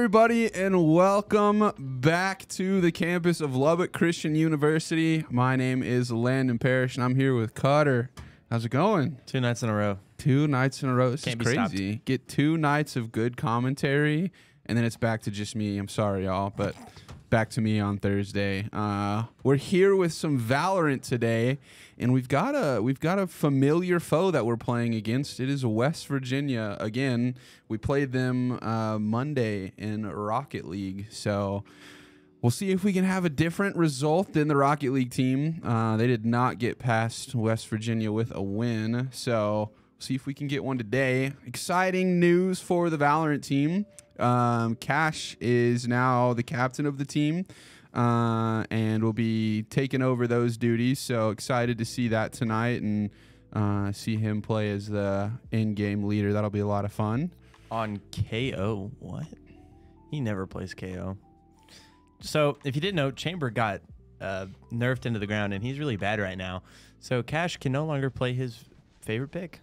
everybody, and welcome back to the campus of Lubbock Christian University. My name is Landon Parrish, and I'm here with Cutter. How's it going? 2 nights in a row. 2 nights in a row. This Can't is be crazy. stopped. Get 2 nights of good commentary, and then it's back to just me. I'm sorry, y'all, but back to me on Thursday. We're here with some Valorant today, and we've got a familiar foe that we're playing against. It is West Virginia again. We played them Monday in Rocket League, so we'll see if we can have a different result than the Rocket League team. They did not get past West Virginia with a win, so see if we can get one today. Exciting news for the Valorant team. Cash is now the captain of the team and will be taking over those duties. So excited to see that tonight and see him play as the in-game leader. That'll be a lot of fun. On KO? What? He never plays KO. So if you didn't know, Chamber got nerfed into the ground, and he's really bad right now. So Cash can no longer play his favorite pick.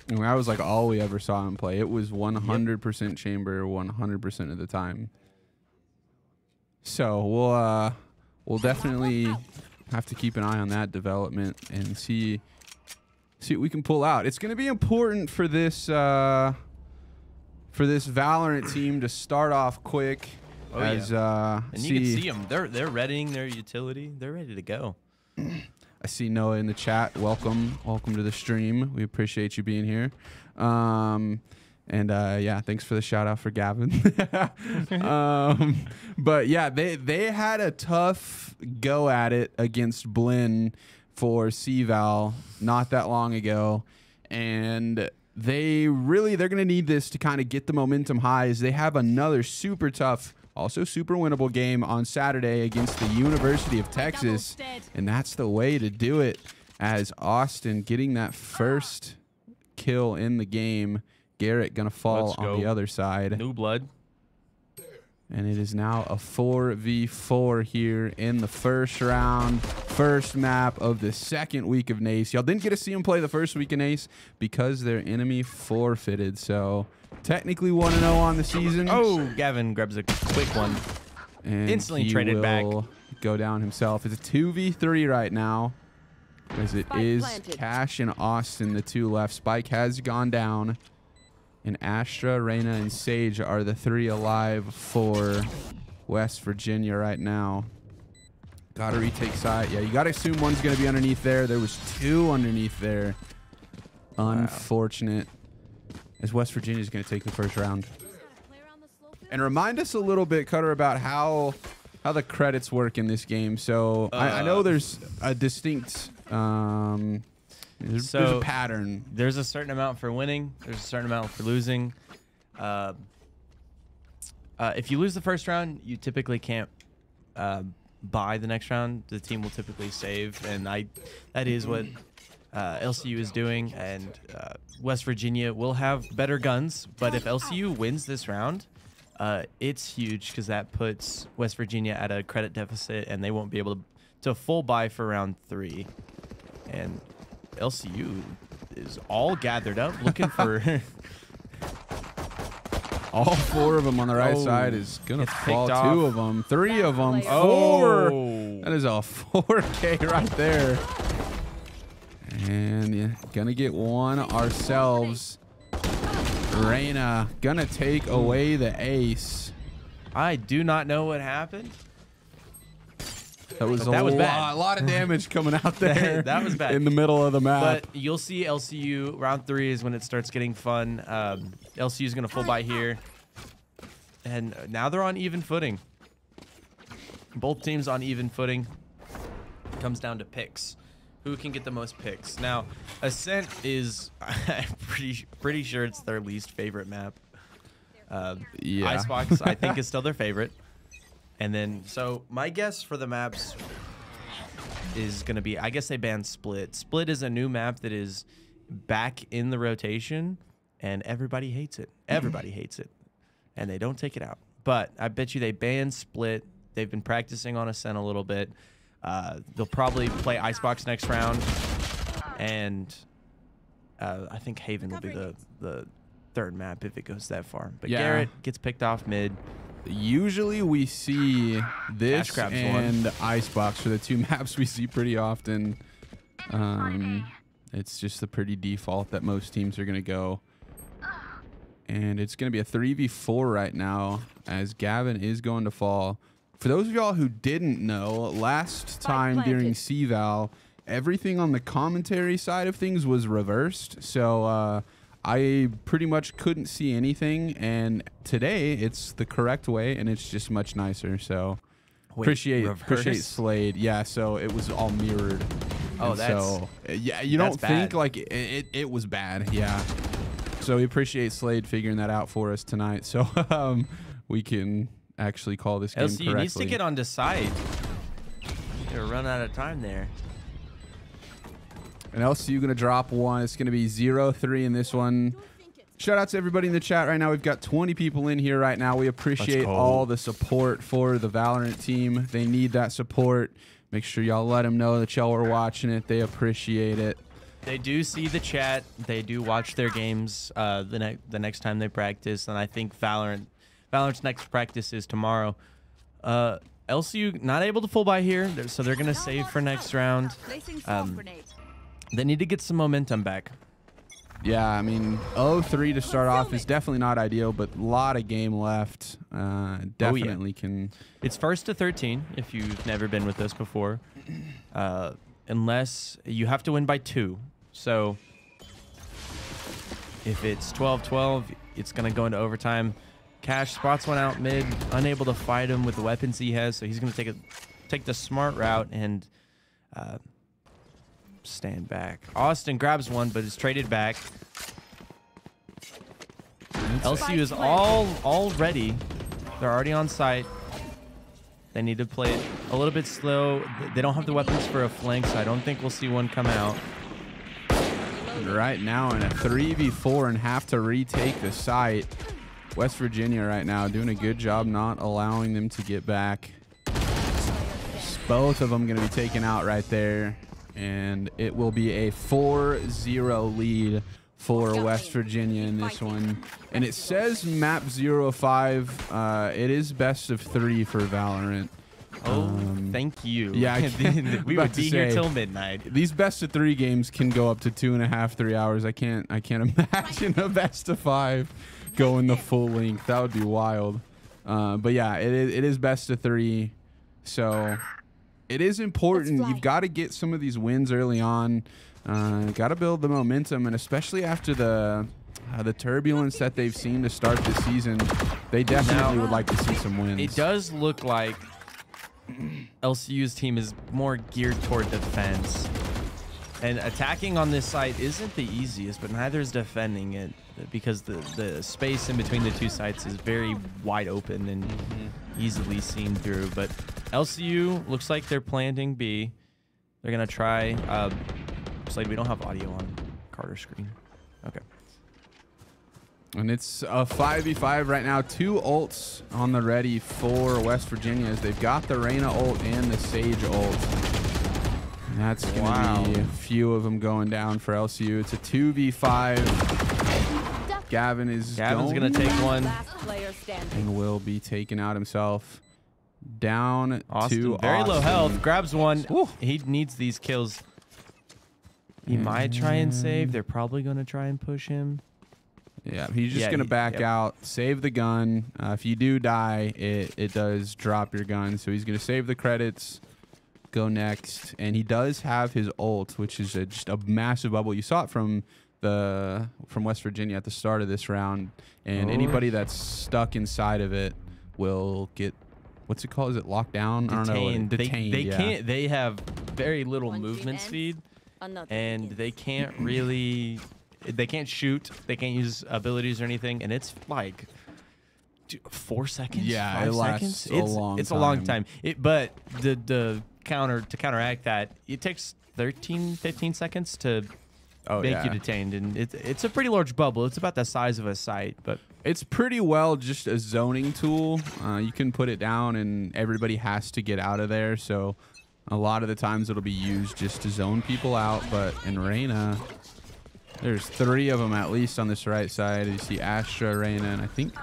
And that was like all we ever saw him play. It was 100% Chamber 100% of the time. So we'll definitely have to keep an eye on that development and see what we can pull out. It's going to be important for this Valorant team to start off quick. Oh, yeah. And you can see them. They're readying their utility. They're ready to go. I see Noah in the chat. Welcome to the stream. We appreciate you being here. Yeah, thanks for the shout out for Gavin. But yeah, they had a tough go at it against Blinn for CVal not that long ago, and they're going to need this to kind of get the momentum high as they have another super tough, also super winnable game on Saturday against the University of Texas. And that's the way to do it, as Austin getting that first kill in the game. Garrett going to fall on the other side. New blood. And it is now a 4v4 here in the first round, first map of the second week of NACE. Y'all didn't get to see him play the first week of NACE because their enemy forfeited. So technically 1-0 on the season. Oh, Gavin grabs a quick one. And instantly he traded back. Go down himself. It's a 2v3 right now, as it is Cash and Austin, the 2 left. Spike has gone down. And Astra, Reyna, and Sage are the 3 alive for West Virginia right now. Gotta retake side. Yeah, you gotta assume one's gonna be underneath there. There was 2 underneath there. Unfortunate. As West Virginia's gonna take the first round. And remind us a little bit, Cutter, about how the credits work in this game. So I know there's a distinct there's a pattern. There's a certain amount for winning. There's a certain amount for losing. If you lose the first round, you typically can't buy the next round. The team will typically save, and that is what LCU is doing. And West Virginia will have better guns, but if LCU wins this round, it's huge because that puts West Virginia at a credit deficit, and they won't be able to full buy for round 3. And LCU is all gathered up looking for all 4 of them on the right side is gonna fall. 2 of them, 3 of them, 4. That is a 4K right there. And yeah, gonna get one ourselves. Reyna gonna take away the ace. I do not know what happened. That was a lot of damage coming out there. That was bad. In the middle of the map. But you'll see LCU round 3 is when it starts getting fun. LCU is going to full buy here. And now they're on even footing. Both teams on even footing. Comes down to picks. Who can get the most picks? Now, Ascent is pretty sure it's their least favorite map. Yeah. Icebox, I think, is still their favorite. And then, so my guess for the maps is going to be, I guess they banned Split. Split is a new map that is back in the rotation, and everybody hates it. Everybody hates it, and they don't take it out. But I bet you they banned Split. They've been practicing on Ascent a little bit. They'll probably play Icebox next round, and I think Haven will be the third map if it goes that far. But yeah. Garrett gets picked off mid. Usually we see this and Icebox for the two maps we see pretty often. It's just the pretty default that most teams are going to go. And it's going to be a 3v4 right now as Gavin is going to fall. For those of y'all who didn't know, last time during CVal, everything on the commentary side of things was reversed. So I pretty much couldn't see anything. And today it's the correct way and it's just much nicer. So appreciate Slade. Yeah, so it was all mirrored. Oh, so yeah, you don't think like it was bad. Yeah. So we appreciate Slade figuring that out for us tonight. So we can actually call this game correctly. LCU needs to get onto site. They're run out of time there. And LCU going to drop one. It's going to be 0-3 in this one. Shout out to everybody in the chat right now. We've got 20 people in here right now. We appreciate all the support for the Valorant team. They need that support. Make sure y'all let them know that y'all are watching it. They appreciate it. They do see the chat. They do watch their games the next time they practice. And I think Valorant's next practice is tomorrow. LCU not able to full buy here, so they're going to save for next round. They need to get some momentum back. Yeah, I mean, 0-3 to start off is definitely not ideal, but a lot of game left. Definitely can. It's 1st to 13 if you've never been with us before. Unless you have to win by 2. So if it's 12-12, it's going to go into overtime. Cash spots one out mid, unable to fight him with the weapons he has, so he's going to take the smart route and stand back. Austin grabs one, but is traded back. LCU is all ready. They're already on site. They need to play it a little bit slow. They don't have the weapons for a flank, so I don't think we'll see one come out. Right now in a 3v4 and have to retake the site. West Virginia right now doing a good job not allowing them to get back. Both of them going to be taken out right there. And it will be a 4-0 lead for West Virginia in this one. And it says map 05. It is best of 3 for Valorant. Oh, thank you. Yeah, we would be here till midnight. These best of 3 games can go up to 2.5, 3 hours. I can't imagine a best of 5 going the full length. That would be wild. But yeah, it is best of 3. So it is important. You've got to get some of these wins early on. Got to build the momentum, and especially after the turbulence that they've seen to start this season, they definitely would like to see some wins. It does look like LCU's team is more geared toward defense. And attacking on this site isn't the easiest, but neither is defending it, because the space in between the two sites is very wide open and easily seen through. But LCU looks like they're planting B. They're going to try. Slade, we don't have audio on Carter's screen. Okay. And it's a 5v5 right now. 2 ults on the ready for West Virginia as they've got the Reyna ult and the Sage ult. And that's going to be a few of them going down for LCU. It's a 2v5. Gavin's going to take one. And will be taken out himself. Down Austin, to very Austin. Low health. Grabs one. Ooh. He needs these kills. He might try and save. They're probably going to try and push him. Yeah, he's just going to back out, save the gun. If you do die, it does drop your gun. So he's going to save the credits, go next. And he does have his ult, which is just a massive bubble. You saw it from West Virginia at the start of this round. And anybody that's stuck inside of it will get, what's it called? Is it locked down? Detained. I don't know. Detained. They can't. They have very little movement speed, and they can't really. They can't shoot. They can't use abilities or anything, and it's like 4 seconds. Yeah, 5 it lasts seconds. It's a long time. But to counteract that, it takes 13, 15 seconds to make you detained, and it's a pretty large bubble. It's about the size of a site, but it's pretty well just a zoning tool. You can put it down, and everybody has to get out of there. So a lot of the times it'll be used just to zone people out. But in Reyna, there's 3 of them at least on this right side. You see Astra, Reyna, and I think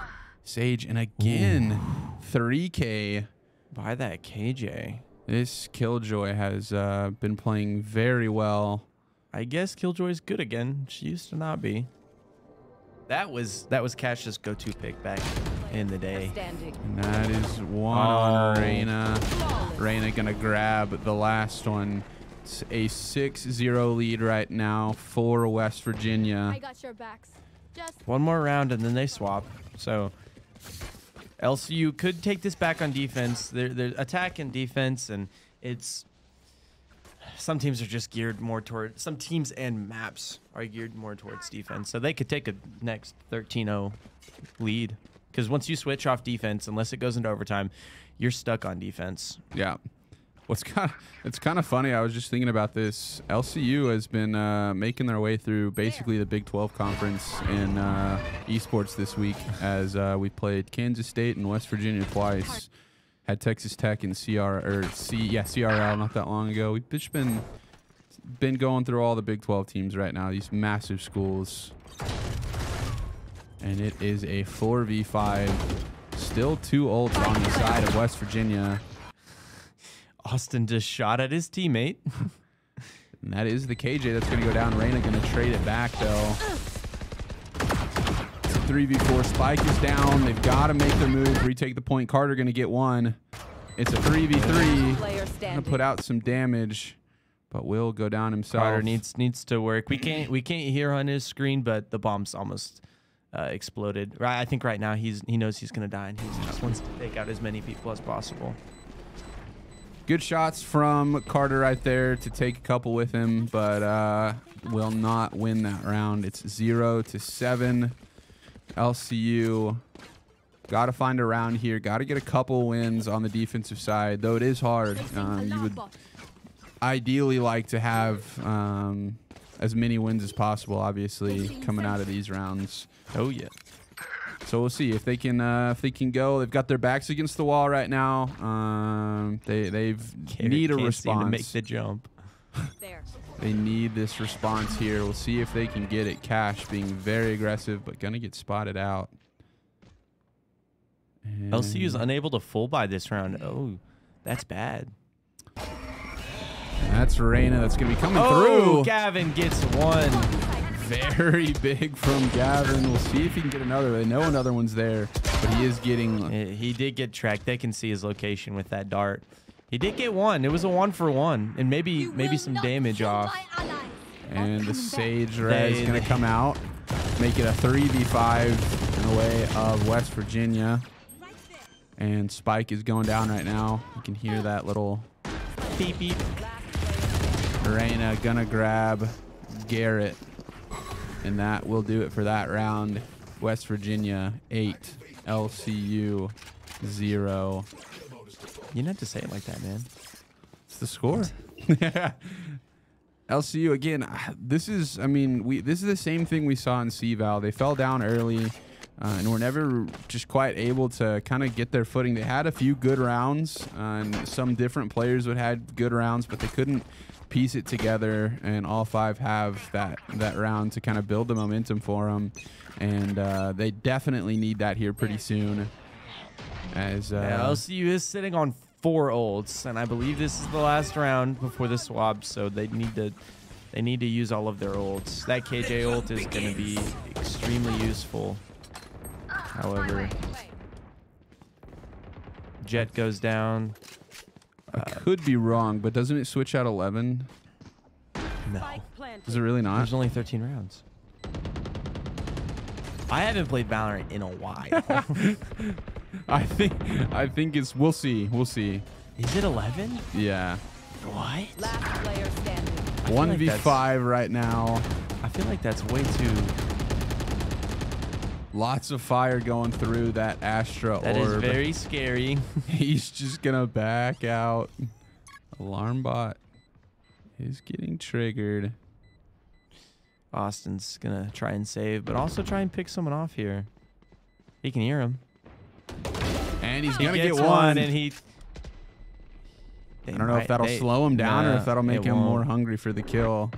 Sage. And again, 3K. Buy that KJ. This Killjoy has been playing very well. I guess Killjoy's good again. She used to not be. That was Cash's go-to pick back in the day. And that is one on Reyna. Reyna gonna grab the last one. It's a 6-0 lead right now for West Virginia. I got your backs. Just One more round and then they swap. So LCU could take this back on defense. They're attack and defense, and it's some teams are just geared more toward, some teams and maps are geared more towards defense. So they could take a next 13-0 lead, because once you switch off defense, unless it goes into overtime, you're stuck on defense. Yeah. It's kind of funny. I was just thinking about this. LCU has been making their way through basically the Big 12 conference in esports this week, as we played Kansas State and West Virginia twice. Had Texas Tech and CRL not that long ago. We've just been going through all the Big 12 teams right now, these massive schools. And it is a 4v5. Still 2 ults on the side of West Virginia. Austin just shot at his teammate. And that is the KJ that's going to go down. Reyna going to trade it back, though. It's a 3v4. Spike is down. They've got to make their move. Retake the point. Carter going to get one. It's a 3v3. Going to put out some damage, but will go down himself. Carter needs to work. We can't hear on his screen, but the bomb's almost exploded. Right, I think right now he knows he's going to die, and he just wants to take out as many people as possible. Good shots from Carter right there to take a couple with him, but will not win that round. It's 0-7. LCU got to find a round here. Got to get a couple wins on the defensive side, though it is hard. You would ideally like to have as many wins as possible, obviously, coming out of these rounds. Oh yeah. So we'll see if they can go. They've got their backs against the wall right now. They need a response. To make the jump. They need this response here. We'll see if they can get it. Cash being very aggressive, but gonna get spotted out. And LCU is unable to full buy this round. Oh, that's bad. That's Reyna. That's gonna be coming through. Gavin gets one. Very big from Gavin. We'll see if he can get another. They know another one's there, but he is getting... He did get tracked. They can see his location with that dart. He did get one. It was a 1-for-1 and maybe some damage off. And the Sage Res is going to come out, make it a 3v5 in the way of West Virginia. And Spike is going down right now. You can hear that little beep beep. Reyna gonna grab Garrett. And that will do it for that round. West Virginia 8, LCU 0. You didn't have to say it like that, man. It's the score. LCU again. This is the same thing we saw in CVal. They fell down early, and were never just quite able to kind of get their footing. They had a few good rounds, and some different players would had good rounds, but they couldn't piece it together, and all 5 have that round to kind of build the momentum for them, and they definitely need that here pretty soon. As LCU is sitting on 4 ults, and I believe this is the last round before the swap, so they need to use all of their ults. That KJ ult is going to be extremely useful. However, Jet goes down. I could be wrong, but doesn't it switch out 11? No. Is it really not? There's only 13 rounds. I haven't played Valorant in a while. I think it's we'll see. Is it 11? Yeah. What? last player standing. 1v5 right now. I feel like that's way too... Lots of fire going through that Astra orb. That is very scary. He's just gonna back out. Alarm bot is getting triggered. Austin's gonna try and save, but also try and pick someone off here. He can hear him. And he's gonna get gets one. And he... I don't know if that'll slow him down or if that'll make him more hungry for the kill.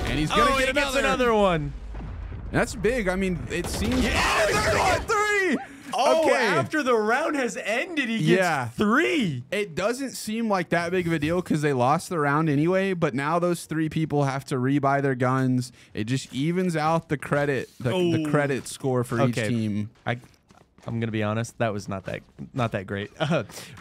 And he's gonna get another one. That's big. I mean, it seems. Yeah, Oh, 3! Oh, Okay. after the round has ended, he gets 3. It doesn't seem like that big of a deal because they lost the round anyway, but now those 3 people have to rebuy their guns. It just evens out the credit, the credit score for each team. I'm gonna be honest, that was not that great.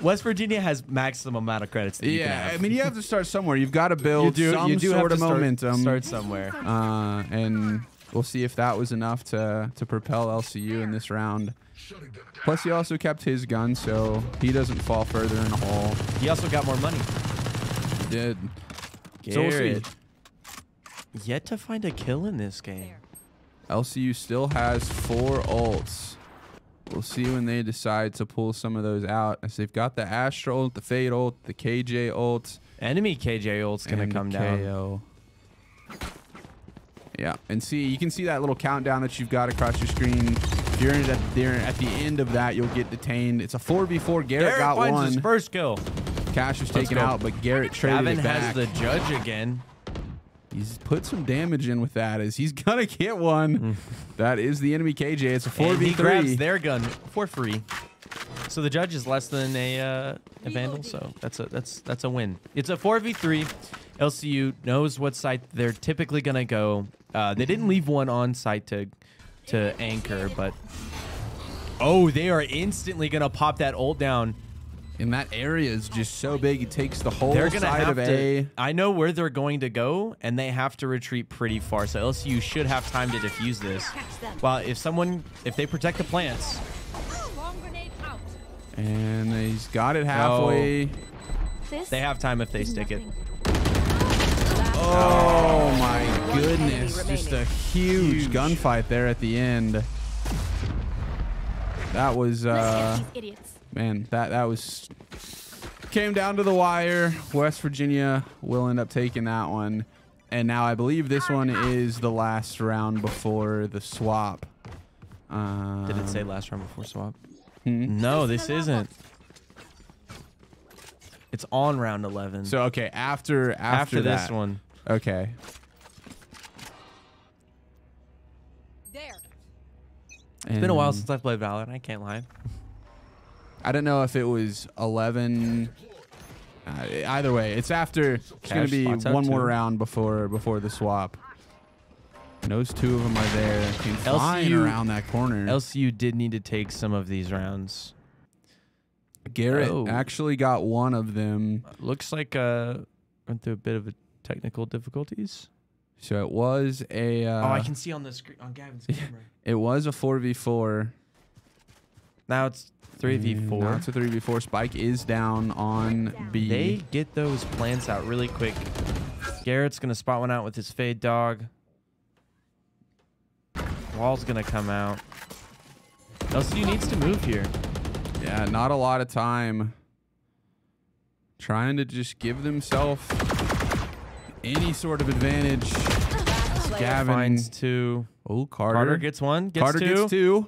West Virginia has maximum amount of credits. That you can have. I mean, you have to start somewhere. You've got to build some sort of momentum. Start somewhere. And we'll see if that was enough to propel LCU in this round. Plus, he also kept his gun, so he doesn't fall further in a hole. He also got more money. He did. So we'll see. Yet to find a kill in this game. LCU still has 4 ults. We'll see when they decide to pull some of those out. As they've got the Astra ult, the Fade ult, the KJ ult. Enemy KJ ult's going to come down. KO. Yeah, and see, you can see that little countdown that you've got across your screen. If you're at the end of that, you'll get detained. It's a 4v4. Garrett got finds one. His first kill. Cash was taken out, but Garrett traded Gavin it back. has the judge again. He's put some damage in with that as he's going to get one. That is the enemy KJ. It's a 4v3. And he grabs their gun for free. So the judge is less than a Vandal, so that's a win. It's a 4v3. LCU knows what site they're typically going to go. They didn't leave one on site to anchor, but... Oh, they are instantly going to pop that ult down. And that area is just so big, it takes the whole They're gonna side have of A. I know where they're going to go, and they have to retreat pretty far. So LCU should have time to defuse this. Well, if they protect the plants. And he's got it halfway. They have time if they stick it. Oh my goodness. Just a huge gunfight there at the end. That was man, that was came down to the wire. West Virginia will end up taking that one. And now I believe this one is the last round before the swap. Did it say last round before swap? No, this isn't. It's on round 11. So okay, after this one. Okay. It's been a while since I've played Valorant. I can't lie. I don't know if it was 11. Either way, it's after. It's going to be one more round before the swap. And those 2 of them are there. Came flying around that corner. LCU did need to take some of these rounds. Garrett actually got one of them. Looks like went through a bit of technical difficulties. So it was a... I can see on the screen on Gavin's camera. It was a 4v4. Now it's 3v4. Now it's a 3v4. Spike is down on B. They get those plants out really quick. Garrett's going to spot one out with his Fade Dog. Wall's going to come out. LCU needs to move here. Yeah, not a lot of time. Trying to just give themselves any sort of advantage. Gavin finds 2. Oh, Carter gets 1. Carter gets 2.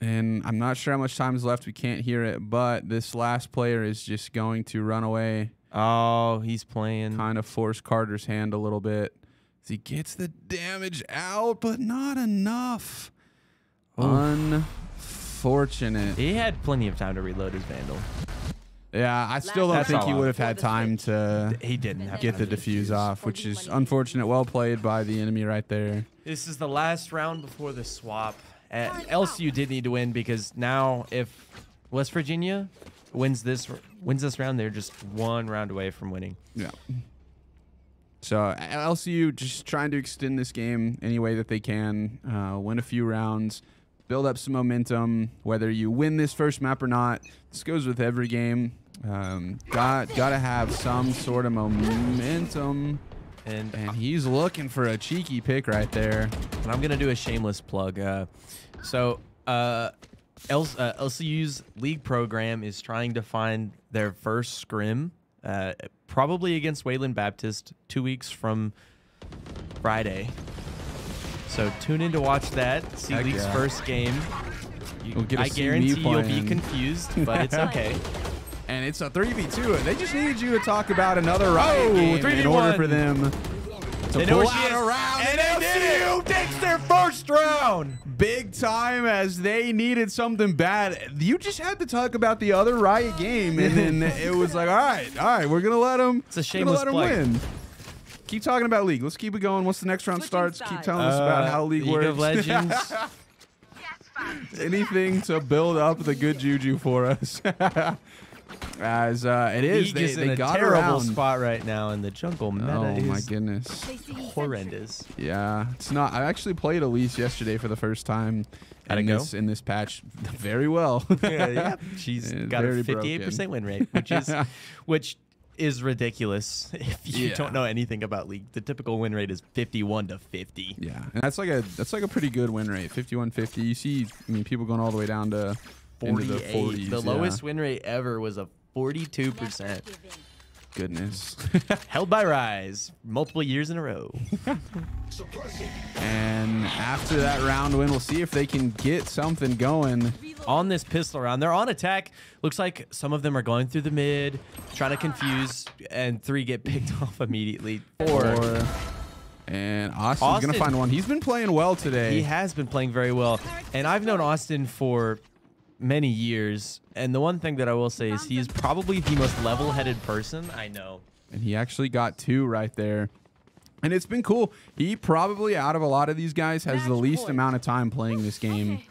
And I'm not sure how much time is left. We can't hear it, but this last player is just going to run away. Oh, he's playing. Kind of force Carter's hand a little bit. As he gets the damage out, but not enough. Unfortunate. He had plenty of time to reload his Vandal. Yeah, I still don't think he would have had time to get the defuse off, which is unfortunate. Well played by the enemy right there. This is the last round before the swap. LCU did need to win because now if West Virginia wins this round, they're just 1 round away from winning. Yeah. So LCU just trying to extend this game any way that they can, win a few rounds, build up some momentum. Whether you win this first map or not, this goes with every game. Gotta have some sort of momentum. And he's looking for a cheeky pick right there. And I'm gonna do a shameless plug. LCU's league program is trying to find their first scrim, probably against Wayland Baptist 2 weeks from Friday. So tune in to watch that. See League's first game. I guarantee you'll be confused, but it's okay. And it's a 3v2. They just needed you to talk about another Riot game in order for them to pull out a round. And they did LCU takes their first round. Big time, as they needed something bad. You just had to talk about the other Riot game, and then it was like, all right, we're gonna let them. It's a shameless plug. Win. Keep talking about League. Let's keep it going. Once the next round starts, keep telling us about how League works. League of Legends. Anything to build up the good juju for us. As it is, League is in they a got terrible around. spot right now, and the jungle meta Oh is my goodness. horrendous. Yeah, it's not. I actually played Elise yesterday for the first time How'd it in go? this patch. Very well. Yeah, she's It's got a very 58% broken. win rate, which is ridiculous if you don't know anything about League. The typical win rate is 51 to 50. Yeah, and that's like a pretty good win rate, 51-50. You see, I mean, people going all the way down to 48. into the 40s. The yeah. lowest win rate ever was a 42%. Goodness. Held by Rise multiple years in a row. And after that round win, we'll see if they can get something going. On this pistol round, they're on attack. Looks like some of them are going through the mid, trying to confuse, and 3 get picked off immediately. 4. And Austin's going to find one. He's been playing well today. He has been playing very well. And I've known Austin for many years. And the one thing that I will say is he is probably the most level-headed person I know. And he actually got 2 right there. And it's been cool. He probably, out of a lot of these guys, has the least amount of time playing this game.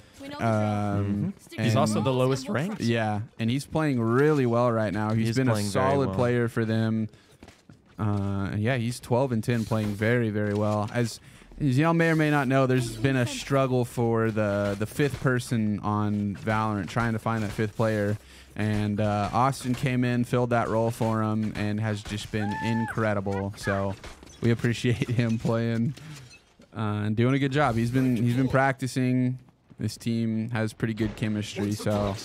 He's also the lowest ranked. Yeah, and he's playing really well right now. He's been a playing very solid well. player for them. Yeah, he's 12-10, playing very, very well. As y'all may or may not know, there's been a struggle for the 5th person on Valorant, trying to find that 5th player. And Austin came in, filled that role for him, and has just been incredible. So we appreciate him playing and doing a good job. He's been practicing. This team has pretty good chemistry, so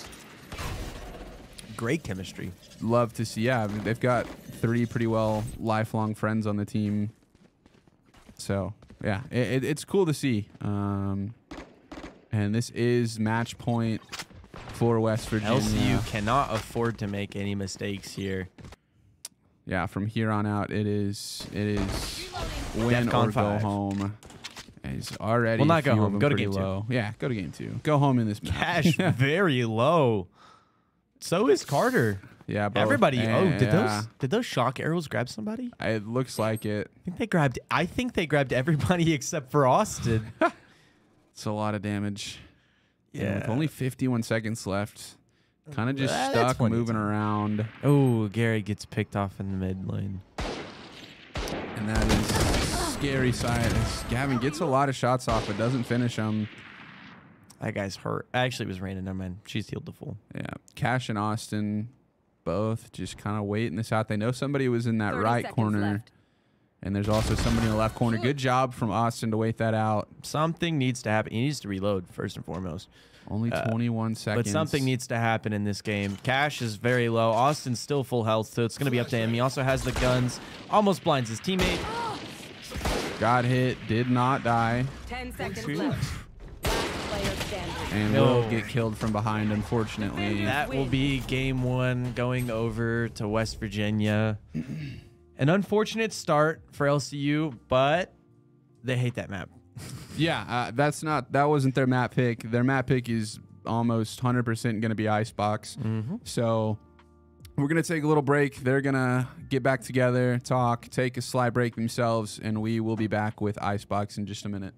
Great chemistry. love to see. Yeah, they've got 3 pretty well lifelong friends on the team. So yeah, it's cool to see. And this is match point for West Virginia. LCU cannot afford to make any mistakes here. Yeah, from here on out, it is win DEFCON or go 5. home. He's already. Well, not go a few of home. them Go to pretty game 2. low. Yeah, go to game 2. Go home in this match. Cash very low. So is Carter. Yeah, both. Everybody. Yeah. Did those shock arrows grab somebody? It looks like it. I think they grabbed everybody except for Austin. It's a lot of damage. And with Yeah. only 51 seconds left. Kind of just That's stuck, plenty of moving time. around. Oh, Gary gets picked off in the mid lane. And that is scary side. As Gavin gets a lot of shots off, but doesn't finish them. That guy's hurt. Actually, it was Raina. Never mind. She's healed to full. Yeah. Cash and Austin both just kind of waiting this out. They know somebody was in that 30 right seconds corner. left. And there's also somebody in the left corner. Good job from Austin to wait that out. Something needs to happen. He needs to reload first and foremost. Only 21 seconds. But something needs to happen in this game. Cash is very low. Austin's still full health, so it's going to be up to him. He also has the guns. Almost blinds his teammate. Got hit. Did not die. 10 seconds left. Last player standing. And No. will get killed from behind, unfortunately. That will be game 1 going over to West Virginia. An unfortunate start for LCU, but they hate that map. Yeah, that wasn't their map pick. Their map pick is almost 100% going to be Icebox. So we're going to take a little break. They're going to get back together, talk, take a slight break themselves, and we will be back with Icebox in just a minute.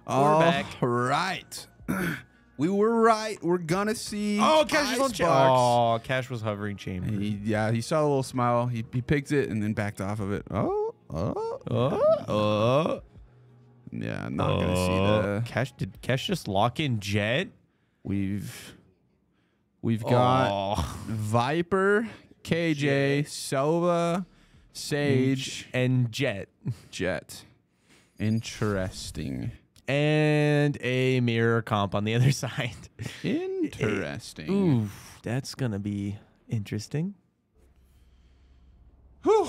All back. right. We were right. We're gonna see. Oh, Cash is on Icebox. Oh, Cash was hovering chamber. Yeah, he saw a little smile. He picked it and then backed off of it. Yeah, I'm not gonna see the Cash. Did Cash just lock in Jet? We've got Viper, KJ, Sova, Sage, and Jet. Jet. Interesting. And a mirror comp on the other side. Interesting. Ooh, that's gonna be interesting. Whew.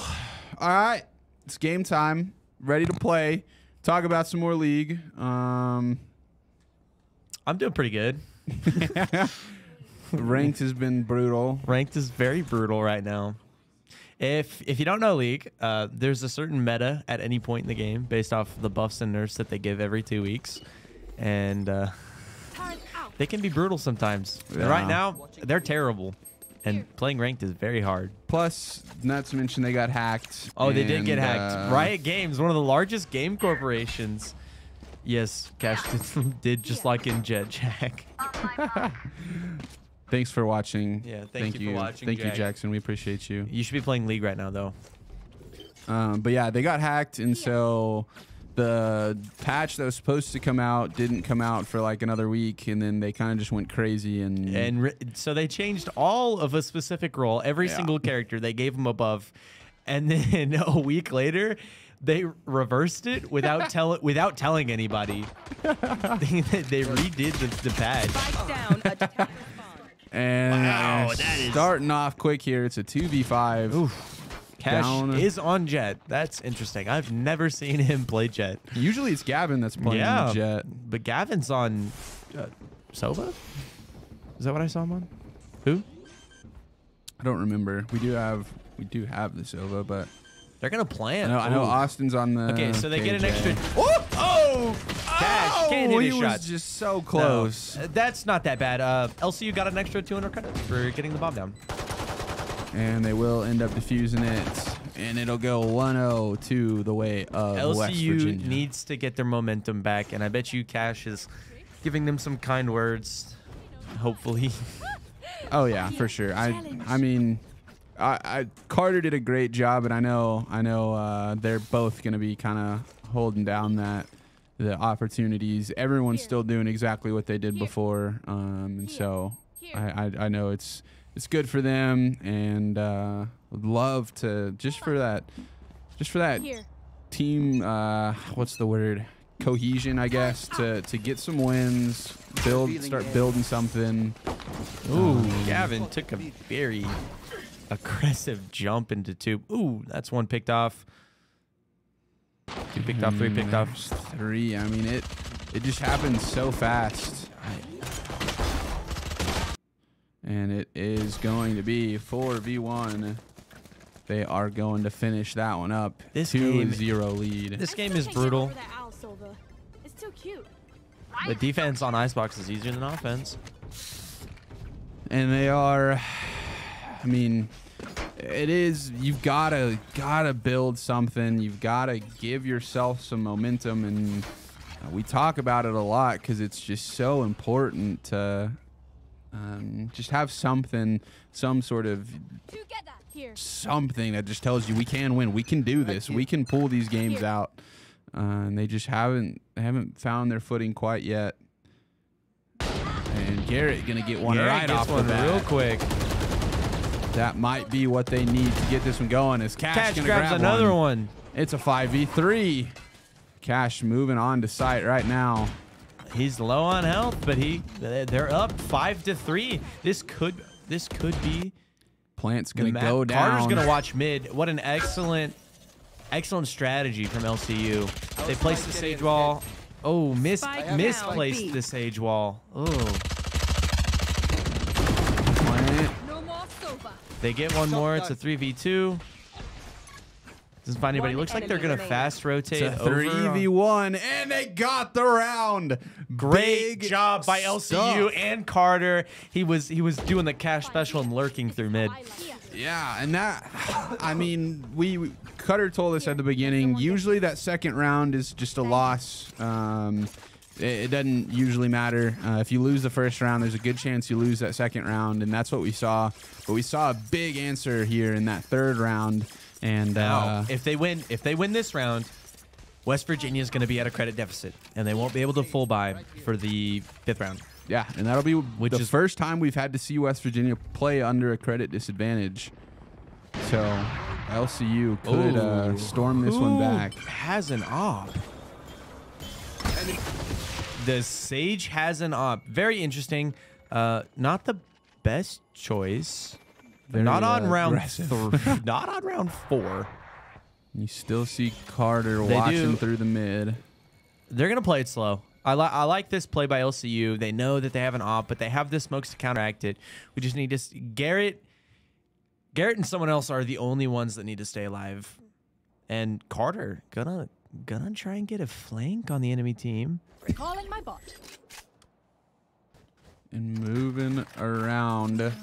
All right, it's game time. Ready to play. Talk about some more League. I'm doing pretty good. Ranked has been brutal. Ranked is very brutal right now. If you don't know League, there's a certain meta at any point in the game based off the buffs and nerfs that they give every 2 weeks, and they can be brutal sometimes. Yeah. And right now, they're terrible, and playing ranked is very hard. Plus, not to mention they got hacked. Oh, they did get hacked. Riot Games, one of the largest game corporations. Yes, Cash did just like in Jet Jack. Thanks for watching. Yeah, thank you for watching, Thank you, Jack. Jackson. We appreciate you. You should be playing League right now, though. But yeah, they got hacked, and so the patch that was supposed to come out didn't come out for like another week, and then they kind of just went crazy. And So they changed all of a specific role, every single character. They gave them a buff, and then a week later, they reversed it without telling anybody. they redid the patch. Spike down. Attacker spawn. And Wow, that is- starting off quick here. It's a 2v5. Oof. Cash is on Jet. That's interesting. I've never seen him play Jet. Usually it's Gavin that's playing Jet. But Gavin's on Sova? Is that what I saw him on? Who? I don't remember. We do have the Silva, but They're gonna plant. I know Ooh. Austin's on the. Okay, so they get an KJ. extra. Oh! Cash can't hit he his was shot. just so No, close. that's not that bad. LCU got an extra 200 credits for getting the bomb down. And they will end up defusing it, and it'll go 1-0 to the way of West LCU Virginia. needs to get their momentum back, and I bet you Cash is giving them some kind words. Hopefully. Oh yeah, for sure. I mean, Carter did a great job, and I know they're both gonna be kind of holding down the opportunities. Everyone's still doing exactly what they did before, and so I know it's good for them, and would love to just for that team. What's the word? Cohesion, I guess, to get some wins, start building something. Ooh, Gavin took a very aggressive jump into two. Ooh, that's one picked off. Two picked off, three picked off. Three. I mean, it just happens so fast. And it is going to be 4v1. They are going to finish that one up. This game- 2-0 lead. This game is brutal. It's too cute. The defense on Icebox is easier than offense. And they are, I mean, it is, you've gotta build something. You've gotta give yourself some momentum, and we talk about it a lot because it's just so important to just have something, some sort of something that just tells you we can win, we can do this, we can pull these games out. And they just haven't found their footing quite yet. And Garrett gonna get one right off the bat. real quick. That might be what they need to get this one going. Is Cash gonna grabs grab another one. It's a 5v3. Cash moving on to site right now. He's low on health, but they're up 5-3. This could be Plant's the gonna map. go down. Carter's gonna watch mid. What an excellent strategy from LCU. They placed the sage wall. Oh, misplaced the sage wall. Oh. Plant. They get one more. It's a 3v2. Doesn't find anybody. Looks like they're gonna fast rotate It's a over. 3v1, and they got the round. Great Big job by LCU stuff. and Carter. He was doing the Cash special and lurking through mid. Yeah, and that, I mean, Cutter told us at the beginning, usually that second round is just a loss. It doesn't usually matter. If you lose the first round, there's a good chance you lose that second round, and that's what we saw. But we saw a big answer here in that third round. And now, if they win this round, West Virginia is going to be at a credit deficit, and they won't be able to full buy for the 5th round. Yeah, and that'll be the first time we've had to see West Virginia play under a credit disadvantage. So LCU could storm this one back. Has an op. The Sage has an op. Very interesting. Not the best choice. Very not on round aggressive. not on round 4. You still see Carter watching through the mid. They're gonna play it slow. I like this play by LCU. They know that they have an op, but they have the smokes to counteract it. We just need to Garrett and someone else are the only ones that need to stay alive. And Carter gonna try and get a flank on the enemy team. Calling my bot. And moving around.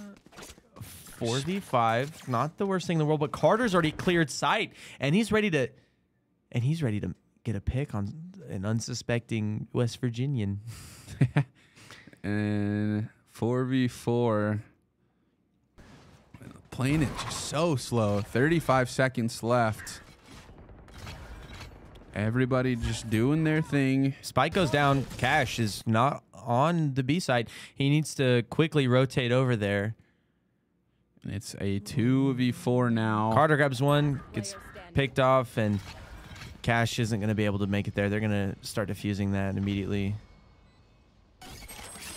4v5, not the worst thing in the world, but Carter's already cleared sight, and he's ready to get a pick on an unsuspecting West Virginian. And 4v4, playing it just so slow. 35 seconds left. Everybody just doing their thing. Spike goes down. Cash is not on the B side. He needs to quickly rotate over there. And it's a 2v4 now. Carter grabs one, gets picked off, and Cash isn't going to be able to make it there. They're going to start defusing that immediately.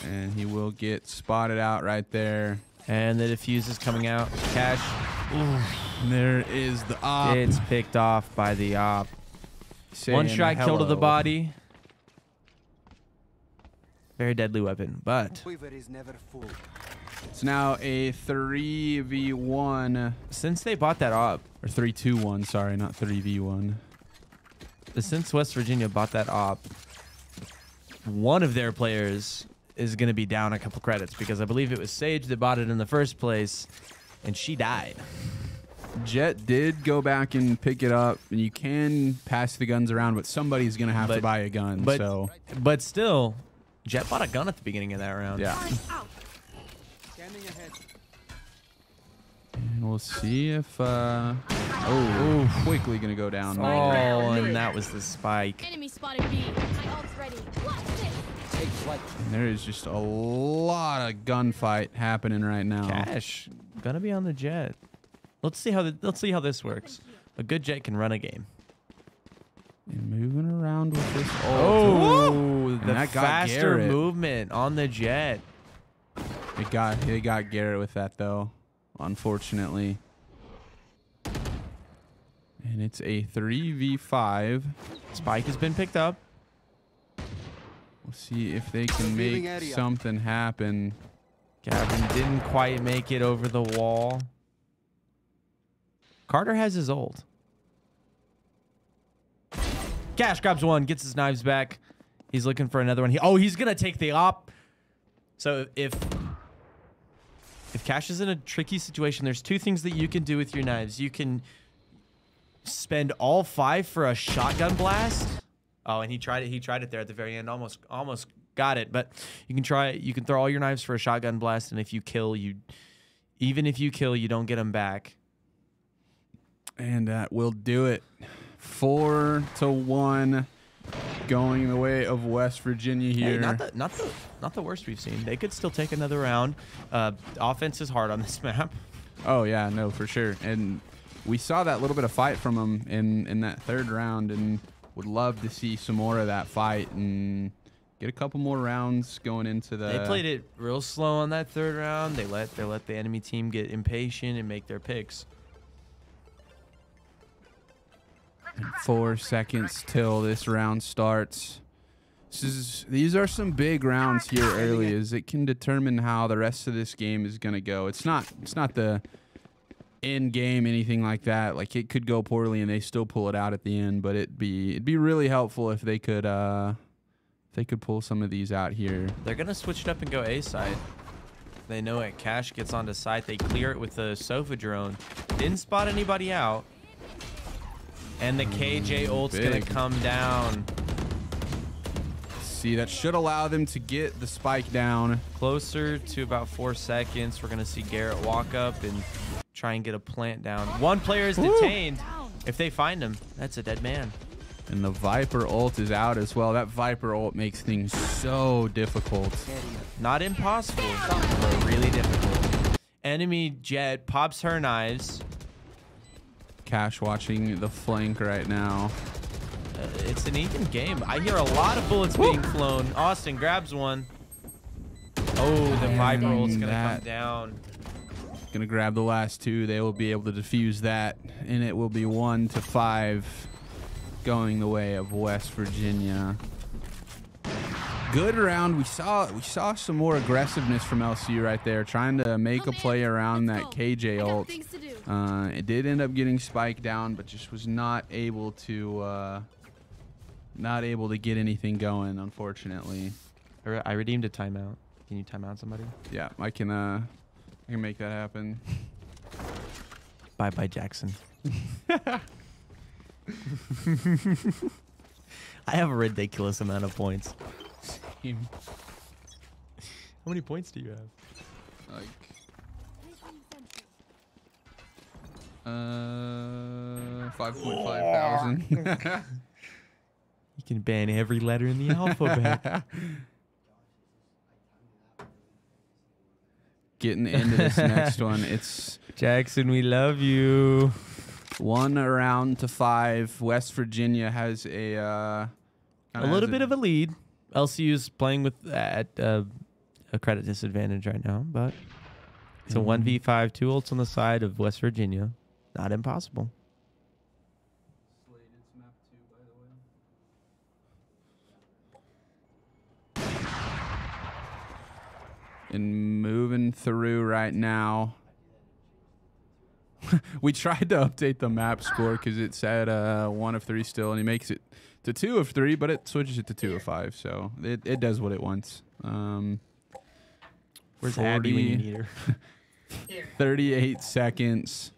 And he will get spotted out right there. And the defuse is coming out. Cash. Ooh, there is the op. It's picked off by the op. Saying One shot kill to the hello. body. Very deadly weapon, but it's now a 3v1. Since they bought that op, Or 3-2-1, sorry, not 3v1. since West Virginia bought that op, one of their players is going to be down a couple credits because I believe it was Sage that bought it in the first place, and she died. Jet did go back and pick it up, and you can pass the guns around, but somebody's going to have to buy a gun. But still, Jet bought a gun at the beginning of that round. Yeah. And we'll see if... quickly going to go down. Oh, and that was the spike. Enemy spotted B. My ult's ready. Watch this. And there is just a lot of gunfight happening right now. Cash gonna be on the Jet. Let's see how this works. A good Jet can run a game. And moving around with this ult. Oh, the that got faster Garrett. movement on the Jet. It got Garrett with that though, unfortunately. And it's a 3v5. Spike has been picked up. We'll see if they can make something happen. Gavin didn't quite make it over the wall. Carter has his ult. Cash grabs one, gets his knives back. He's looking for another one. He's gonna take the op. So if Cash is in a tricky situation, there's two things that you can do with your knives. You can spend all 5 for a shotgun blast. Oh, and he tried it there at the very end. Almost got it. But you can throw all your knives for a shotgun blast, and if you kill, you don't get them back. And that will do it. 4-1, going the way of West Virginia here. Hey, not the worst we've seen. They could still take another round. Offense is hard on this map. Oh yeah, no, for sure. And we saw that little bit of fight from them in that third round, and would love to see some more of that fight and get a couple more rounds going into the... They played it real slow on that third round. They let the enemy team get impatient and make their picks. 4 seconds till this round starts. These are some big rounds here early, as it can determine how the rest of this game is going to go. It's not the end game, anything like that. Like, it could go poorly and they still pull it out at the end, but it'd be really helpful if they could pull some of these out here. They're gonna switch it up and go A side. They know it. Cash gets onto site. They clear it with the Sofa drone. Didn't spot anybody out. And the KJ ult's gonna come down. See see. That should allow them to get the spike down. Closer to about 4 seconds. We're going to see Garrett walk up and try and get a plant down. One player is detained. If they find him, that's a dead man. And the Viper ult is out as well. That Viper ult makes things so difficult. Not impossible, but really difficult. Enemy Jet pops her knives. Cash watching the flank right now. It's an even game. I hear a lot of bullets being flown. Austin grabs one. Oh, the Viper ult's going to come down. Gonna grab the last two. They will be able to defuse that, and it will be 1-5 going the way of West Virginia. Good round. We saw some more aggressiveness from LCU right there, trying to make a play around that KJ ult. It did end up getting spiked down, but just was not able to get anything going, unfortunately. I redeemed a timeout. Can you time out somebody? Yeah, I can make that happen. Bye Jackson. I have a ridiculous amount of points. Same. How many points do you have? Like 5.5 thousand. You can ban every letter in the alphabet. Getting into this next one, it's Jackson, we love you. 1-5. West Virginia has a little bit of a lead. LCU's playing with at a credit disadvantage right now, but it's a 1v5, 2 ults on the side of West Virginia. Not impossible. And moving through right now. We tried to update the map score because it said 1 of 3 still, and he makes it to 2 of 3, but it switches it to 2 of 5, so it does what it wants. Where's Abby when you need her? 38 seconds.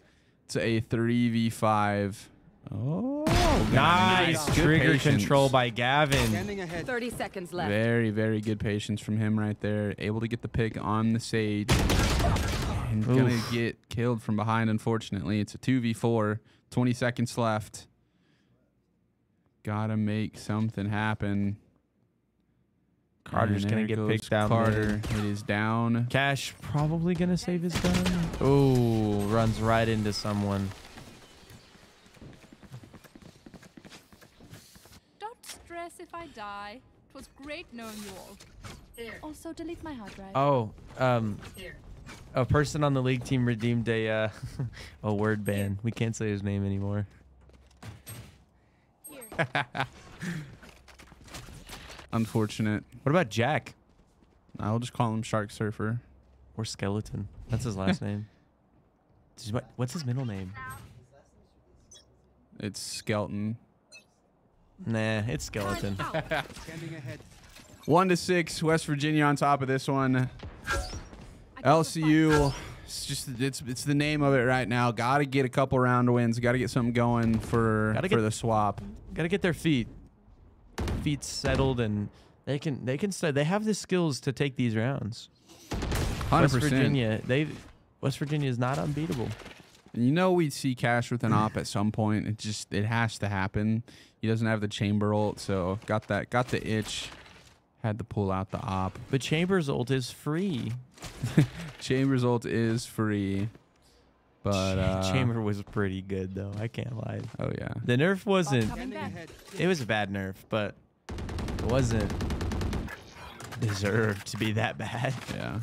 It's a 3v5. Oh, nice trigger control by Gavin. 30 seconds left. Very, very good patience from him right there. Able to get the pick on the Sage. And gonna get killed from behind, unfortunately. It's a 2v4. 20 seconds left. Gotta make something happen. Carter's gonna get picked down. Carter, it is down. Cash probably gonna save his gun. Oh, runs right into someone. Don't stress if I die. It was great knowing you all. Also, delete my hard drive. Oh, a person on the league team redeemed a word ban. We can't say his name anymore. Unfortunate. What about Jack? I'll just call him Shark Surfer. Or Skeleton. That's his last name. What's his middle name? It's Skeleton. Nah, it's Skeleton. 1-6. West Virginia on top of this one. LCU. It's the name of it right now. Got to get a couple round wins. Got to get something going for the swap. Got to get their feet settled, and they have the skills to take these rounds. 100%. West Virginia is not unbeatable. And you know we'd see Cash with an op at some point. It has to happen. He doesn't have the chamber ult, so got the itch. Had to pull out the op. But Chamber's ult is free. Chamber's ult is free. But Chamber was pretty good though. I can't lie. Oh yeah. The nerf wasn't. It was a bad nerf, but it wasn't deserved to be that bad. Yeah.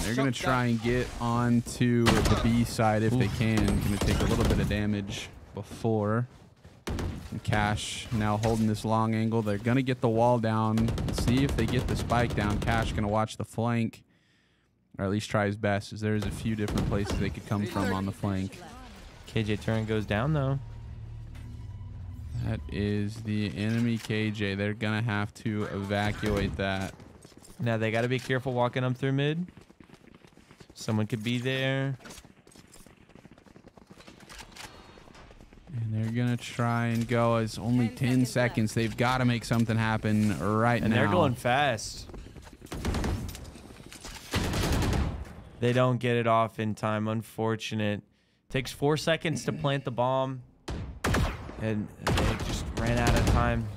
They're gonna try and get onto the B side if they can. Gonna take a little bit of damage before. And Cash now holding this long angle. They're gonna get the wall down. See if they get the spike down. Cash gonna watch the flank, or at least try his best, as there's a few different places they could come from on the flank. KJ turret goes down though. That is the enemy KJ. They're gonna have to evacuate that. Now they gotta be careful walking up through mid. Someone could be there. And they're going to try and go. It's only 10 seconds. They've got to make something happen right now. And they're going fast. They don't get it off in time. Unfortunate. Takes 4 seconds to plant the bomb. And they just ran out of time.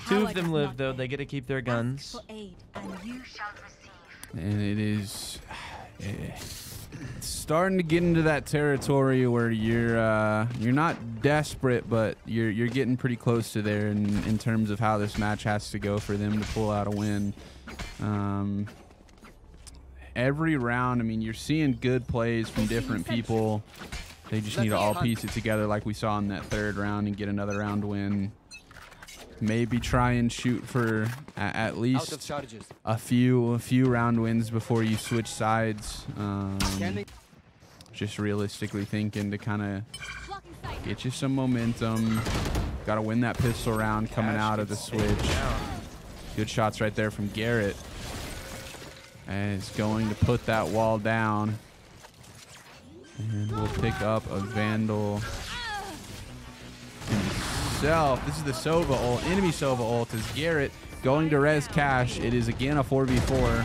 Two of them live, though. They get to keep their guns. And it is starting to get into that territory where you're not desperate, but you're getting pretty close to there in terms of how this match has to go for them to pull out a win. Every round, I mean, you're seeing good plays from different people. They just need to all piece it together like we saw in that third round and get another round win. Maybe try and shoot for at least a few round wins before you switch sides. Just realistically thinking to kind of get you some momentum. Got to win that pistol round coming out of the switch. Good shots right there from Garrett. And it's going to put that wall down. And we'll pick up a Vandal himself. This is the Sova ult. Enemy Sova ult is Garrett going to res Cash. It is again a 4v4.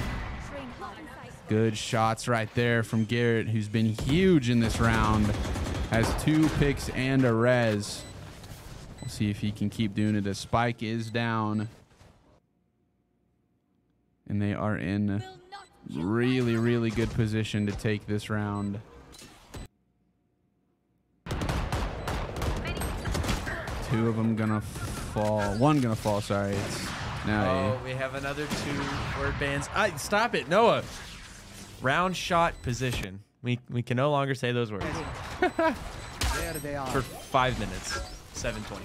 Good shots right there from Garrett, who's been huge in this round. Has 2 picks and a res. We'll see if he can keep doing it. The spike is down. And they are in really, really good position to take this round. Two of them gonna fall. One gonna fall, sorry. It's now we have another 2 word bans. Stop it, Noah. Round shot position. We can no longer say those words. There they are. For 5 minutes. 7:20.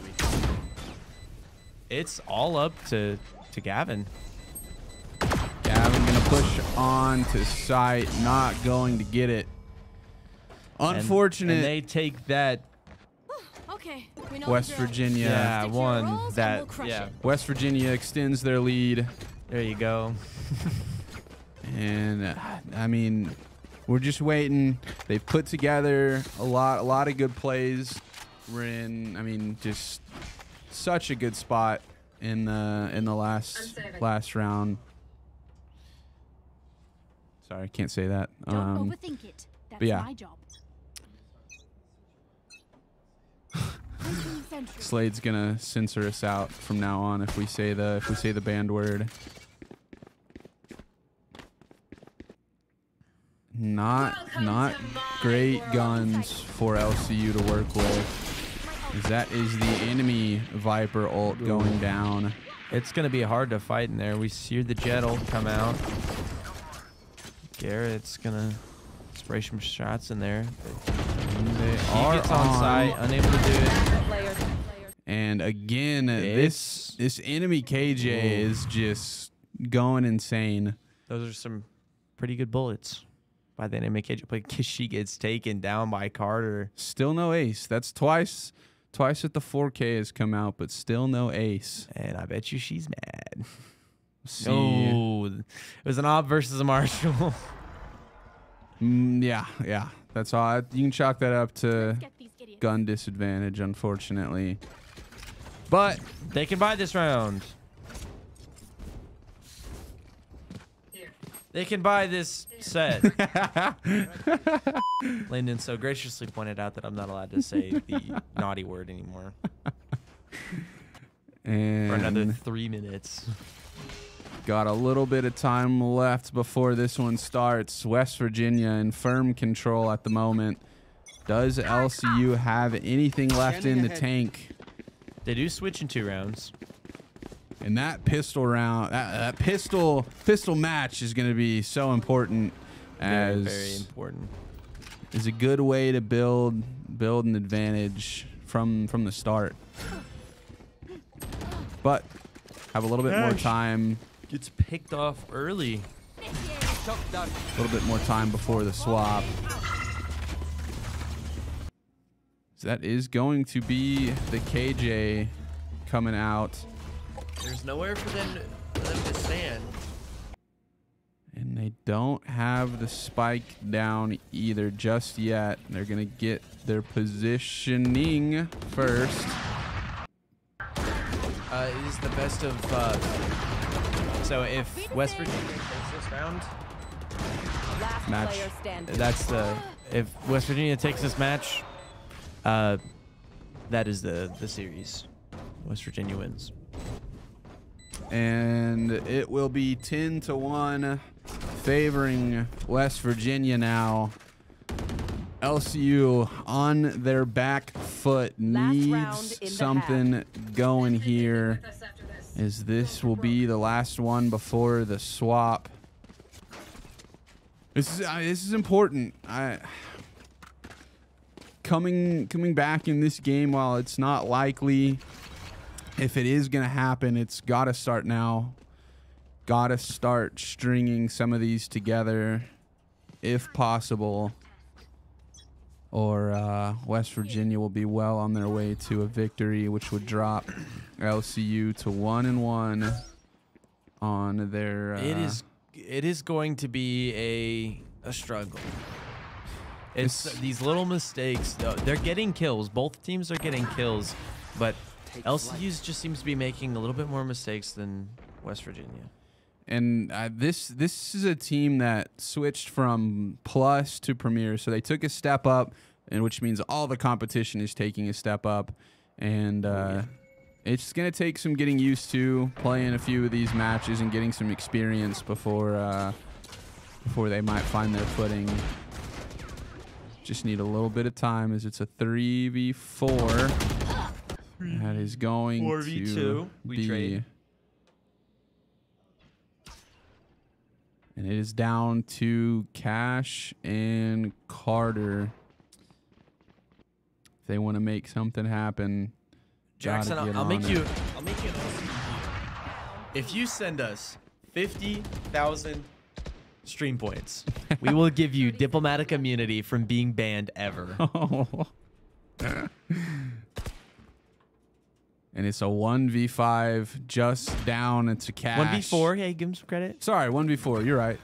It's all up to Gavin. Gavin gonna push on to site, not going to get it. Unfortunate. And they take that. Okay. West Virginia. Yeah, one that. Yeah. West Virginia extends their lead. There you go. And I mean, we're just waiting. They've put together a lot of good plays. We're in, I mean, just such a good spot in the last round. Sorry, I can't say that. Don't overthink it. That's yeah. my job. Slade's gonna censor us out from now on if we say the banned word. Not great guns for LCU to work with. As that is the enemy Viper ult going down. It's gonna be hard to fight in there. We see the Jet ult come out. Garrett's gonna spray some shots in there. They He are gets on site, unable to do it. And again, this enemy KJ is just going insane. Those are some pretty good bullets by the enemy KJ. But she gets taken down by Carter. Still no ace. That's twice that the 4K has come out, but still no ace. And I bet you she's mad. See. No, it was an op versus a Marshall. Yeah. That's all. You can chalk that up to gun disadvantage, unfortunately. But they can buy this round. They can buy this set. Lyndon so graciously pointed out that I'm not allowed to say the naughty word anymore. And for another 3 minutes. Got a little bit of time left before this one starts. West Virginia in firm control at the moment. Does LCU have anything left in the tank? They do switch in 2 rounds. And that pistol round, that pistol match is going to be so important. As very important. Is a good way to build an advantage from the start. But have a little bit more time. Gets picked off early. A little bit more time before the swap. So that is going to be the KJ coming out. There's nowhere for them to stand. And they They don't have the spike down either just yet. They're going to get their positioning first. It is the best of... so if West Virginia takes this round... Match. That's the... If West Virginia takes this match, that is the series. West Virginia wins. And it will be 10-1 favoring West Virginia now. LCU on their back foot needs something going here, as this will be the last one before the swap. This is important. Coming back in this game, while it's not likely, if it is going to happen, it's got to start now. Got to start stringing some of these together, if possible, or West Virginia will be well on their way to a victory, which would drop LCU to 1-1 on their. It is going to be a struggle. It's these little mistakes, though. They're getting kills. Both teams are getting kills, but LCU just seems to be making a little bit more mistakes than West Virginia. And this is a team that switched from Plus to Premier, so they took a step up, and which means all the competition is taking a step up, and it's going to take some getting used to playing a few of these matches and getting some experience before they might find their footing. Just need a little bit of time, as it's a 3v4. That is going 4v2. to We be. trade. And it is down to Cash and Carter. If they want to make something happen, Jackson, gotta get I'll on make it. you an LCU. If you send us 50,000 stream points, we will give you diplomatic immunity from being banned ever. And it's a 1v5 just down into Cash. 1v4. Hey, give him some credit. Sorry, 1v4. You're right.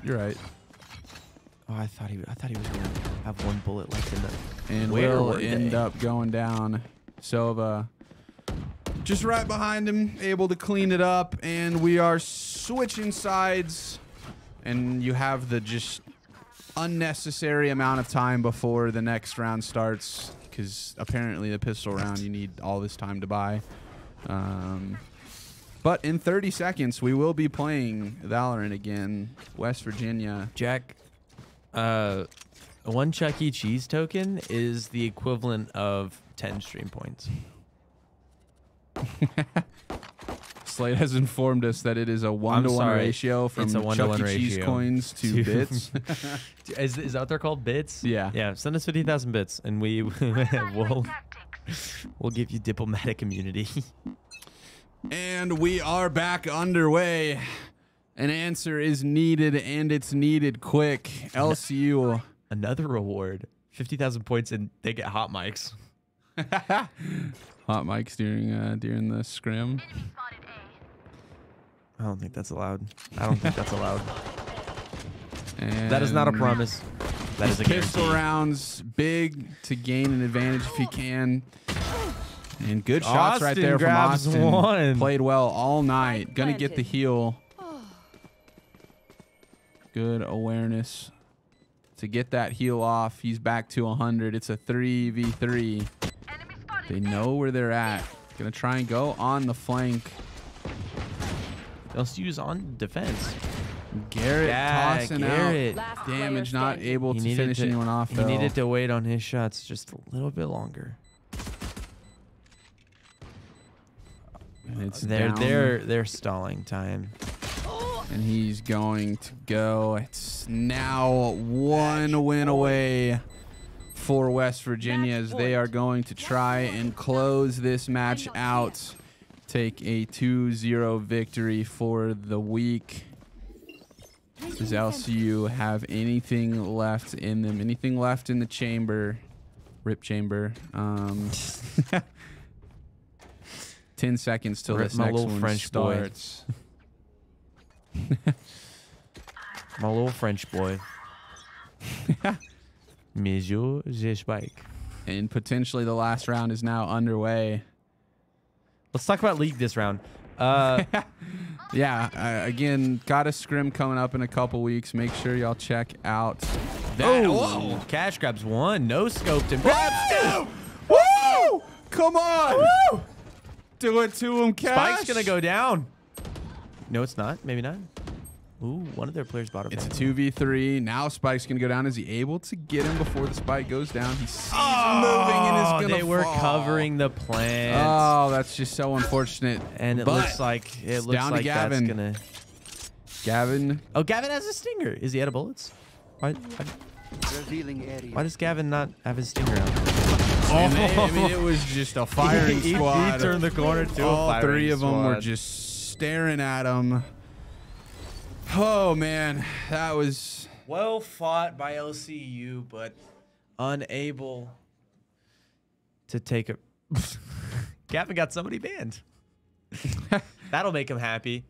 Oh, I thought he was gonna have one bullet left in the. And Where will were end they? up going down. Silva just right behind him, able to clean it up, and we are switching sides. And you have the just unnecessary amount of time before the next round starts, because apparently the pistol round you need all this time to buy. But in 30 seconds, we will be playing Valorant again. West Virginia. Jack, one Chuck E. Cheese token is the equivalent of 10 stream points. Slate has informed us that it is a 1-to-1 ratio from It's a 1-to-1 Chuck E. Cheese ratio coins to bits. Is that what they're called? Bits? Yeah. Yeah. Send us 50,000 bits, and we'll give you diplomatic immunity. And we are back underway. An answer is needed, and it's needed quick. LCU. Another reward. 50,000 points, and they get hot mics. Hot mics during the scrim. I don't think that's allowed. And And that is not a promise. That is a pistol guarantee. rounds, big to gain an advantage if you can. And good shots right Austin there from grabs Austin. one. Played well all night. Gonna get the heal. Good awareness to get that heal off. He's back to 100. It's a 3v3. They know where they're at. Gonna try and go on the flank. LCU's on defense. Garrett tossing Garrett. out damage, not able He to needed finish anyone off, He though. needed to wait on his shots just a little bit longer. And it's They're down. they're stalling time. And he's going to go. It's now one win away for West Virginia, as they are going to try and close this match out. Take a 2-0 victory for the week. Does LCU have anything left in them? Anything left in the chamber? Rip chamber. 10 seconds till Rip this my next little one French boy. starts. My little French boy. Monsieur je Spike. And potentially the last round is now underway. Let's talk about League this round. Yeah, again, got a scrim coming up in a couple weeks. Make sure y'all check out that. Oh, Cash grabs one. No scoped him. Grabs two. Woo! Come on! Woo! Do it to him, Cash. Spike's going to go down. No, it's not. Maybe not. Ooh, one of their players bought it. It's a 2v3. Now Spike's going to go down. Is he able to get him before the Spike goes down? He sees him moving and is going to fall. They were covering the plant. Oh, that's just so unfortunate. And it looks like that's Gavin. going to... Gavin. Oh, Gavin has a stinger. Is he out of bullets? Why Revealing area. does Gavin not have his stinger out? I mean, it was just a firing squad. He turned the corner to all a firing three of them squad. were just staring at him. Oh, man. That was... Well fought by LCU, but unable to take a... Gavin got somebody banned. That'll make him happy.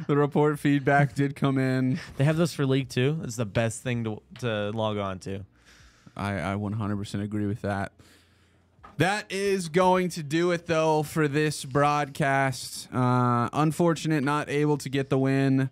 The report feedback did come in. They have those for League too. It's the best thing to log on to. I 100% agree with that. That is going to do it, though, for this broadcast. Unfortunate not able to get the win.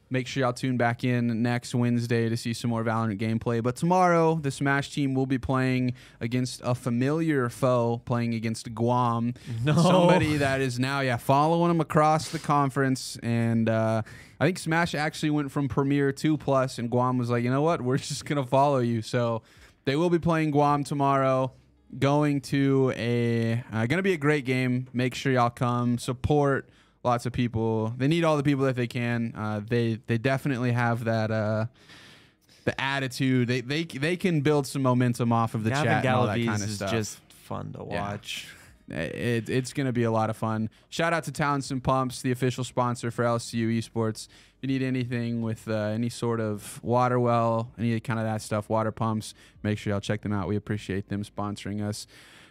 Make sure y'all tune back in next Wednesday to see some more Valorant gameplay. But tomorrow, the Smash team will be playing against a familiar foe, playing against Guam. No. Somebody that is now, following them across the conference. And I think Smash actually went from Premier to Plus, and Guam was like, you know what? We're just going to follow you. So they will be playing Guam tomorrow. Going to gonna be a great game. Make sure y'all come support. Lots of people. They need all the people that they can. They definitely have that the attitude. They can build some momentum off of the Gavin chat and all that Galaviz kind of is stuff. just fun to watch. It's going to be a lot of fun. Shout out to Townsend Pumps, the official sponsor for LCU Esports. If you need anything with any sort of water well, any kind of that stuff, water pumps, make sure y'all check them out. We appreciate them sponsoring us.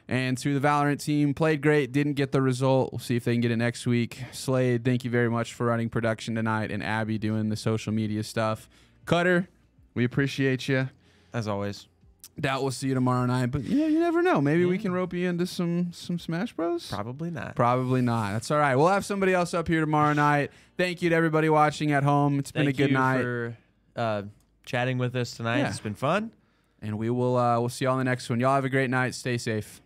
And to the Valorant team, played great, didn't get the result. We'll see if they can get it next week. Slade, thank you very much for running production tonight, and Abby doing the social media stuff. Cutter, we appreciate you. As always. Doubt we'll see you tomorrow night, but you never know. Maybe we can rope you into some Smash Bros. Probably not. Probably not. That's all right. We'll have somebody else up here tomorrow night. Thank you to everybody watching at home. It's been a good night. Thank you for chatting with us tonight. Yeah. It's been fun. And we'll see you all in the next one. Y'all have a great night. Stay safe.